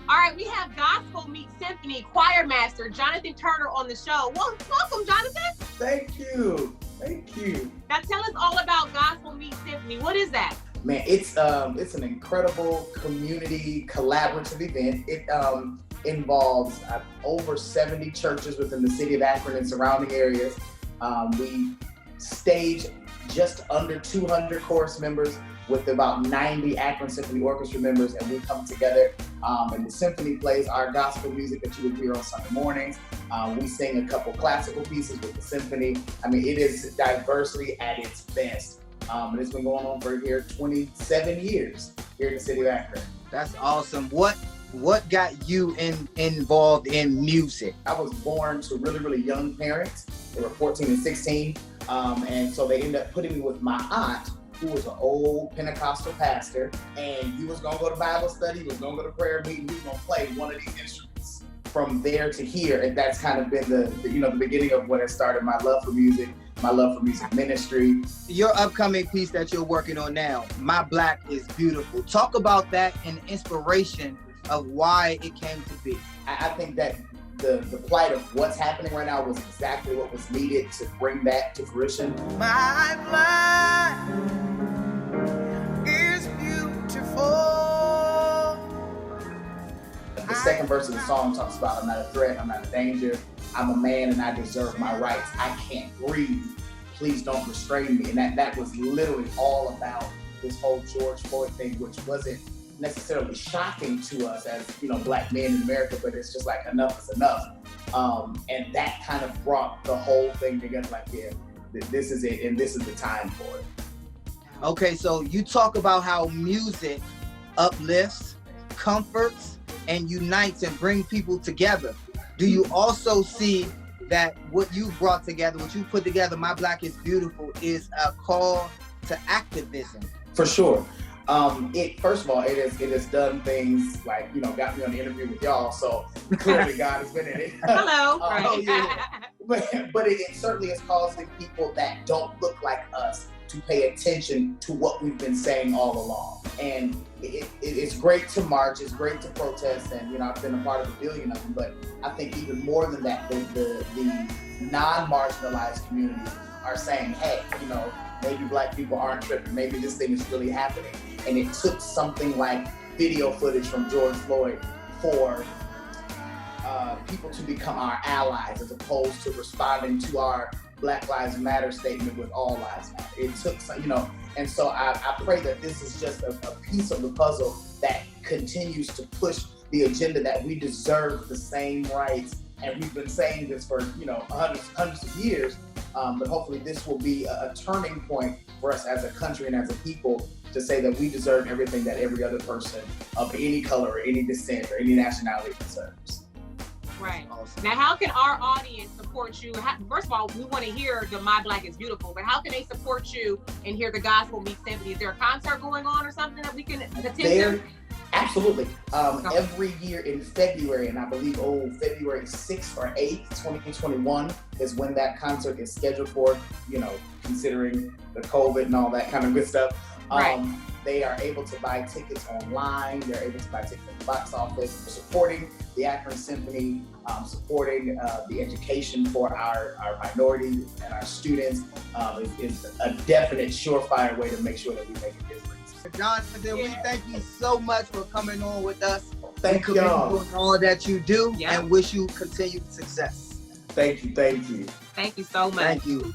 All right, we have Gospel Meets Symphony choir master Jonathan Turner on the show. Well, welcome, Jonathan. Thank you. Thank you. Now tell us all about Gospel Meets Symphony. What is that? Man, it's an incredible community collaborative event. It involves over 70 churches within the city of Akron and surrounding areas. We stage just under 200 chorus members with about 90 Akron Symphony Orchestra members, and we come together and the symphony plays our gospel music that you would hear on Sunday mornings. We sing a couple classical pieces with the symphony. I mean, it is diversity at its best. And it's been going on for here 27 years here in the city of Akron. That's awesome. What got you involved in music? I was born to really, really young parents. They were 14 and 16. And so they ended up putting me with my aunt, who was an old Pentecostal pastor, and he was gonna go to Bible study, he was gonna go to prayer meeting, he was gonna play one of these instruments. From there to here, and that's kind of been the beginning of when it started my love for music, my love for music ministry. Your upcoming piece that you're working on now, My Black is Beautiful. Talk about that and the inspiration of why it came to be. I think that the plight of what's happening right now was exactly what was needed to bring that to fruition. My black is beautiful. The second verse of the song talks about I'm not a threat, I'm not a danger, I'm a man and I deserve my rights. I can't breathe, please don't restrain me. And that was literally all about this whole George Floyd thing, which wasn't necessarily shocking to us as Black men in America, but it's just like enough is enough. And that kind of brought the whole thing together, like, yeah, this is it and this is the time for it. Okay, so you talk about how music uplifts, comforts, and unites and brings people together. Do you also see that what you brought together, what you put together, My Black is Beautiful, is a call to activism? For sure. First of all, it has done things like, got me on the interview with y'all, so clearly God has been in it. Hello. Yeah. But it certainly is causing people that don't look like us to pay attention to what we've been saying all along. And it's great to march, it's great to protest, and I've been a part of a billion of them, but I think even more than that, the non-marginalized communities are saying, hey, maybe Black people aren't tripping, maybe this thing is really happening. And it took something like video footage from George Floyd for people to become our allies, as opposed to responding to our Black Lives Matter statement with All Lives Matter. It took, and so I pray that this is just a piece of the puzzle that continues to push the agenda that we deserve the same rights. And we've been saying this for, hundreds of years, but hopefully this will be a turning point for us as a country and as a people to say that we deserve everything that every other person of any color or any descent or any nationality deserves. Right. Awesome. Now, how can our audience support you? First of all, we want to hear the My Black is Beautiful, but how can they support you and hear the Gospel Meets Symphony? Is there a concert going on or something that we can attend? Absolutely. Every year in February, and I believe February 6th or 8th, 2021 is when that concert is scheduled for, considering the COVID and all that kind of good stuff. Right. They are able to buy tickets online. They're able to buy tickets at the box office. Supporting the Akron Symphony, supporting the education for our minorities and our students is a definite surefire way to make sure that we make a difference. Jonathan, we thank you so much for coming on with us. Thank y'all. For all that you do, and wish you continued success. Thank you. Thank you so much. Thank you.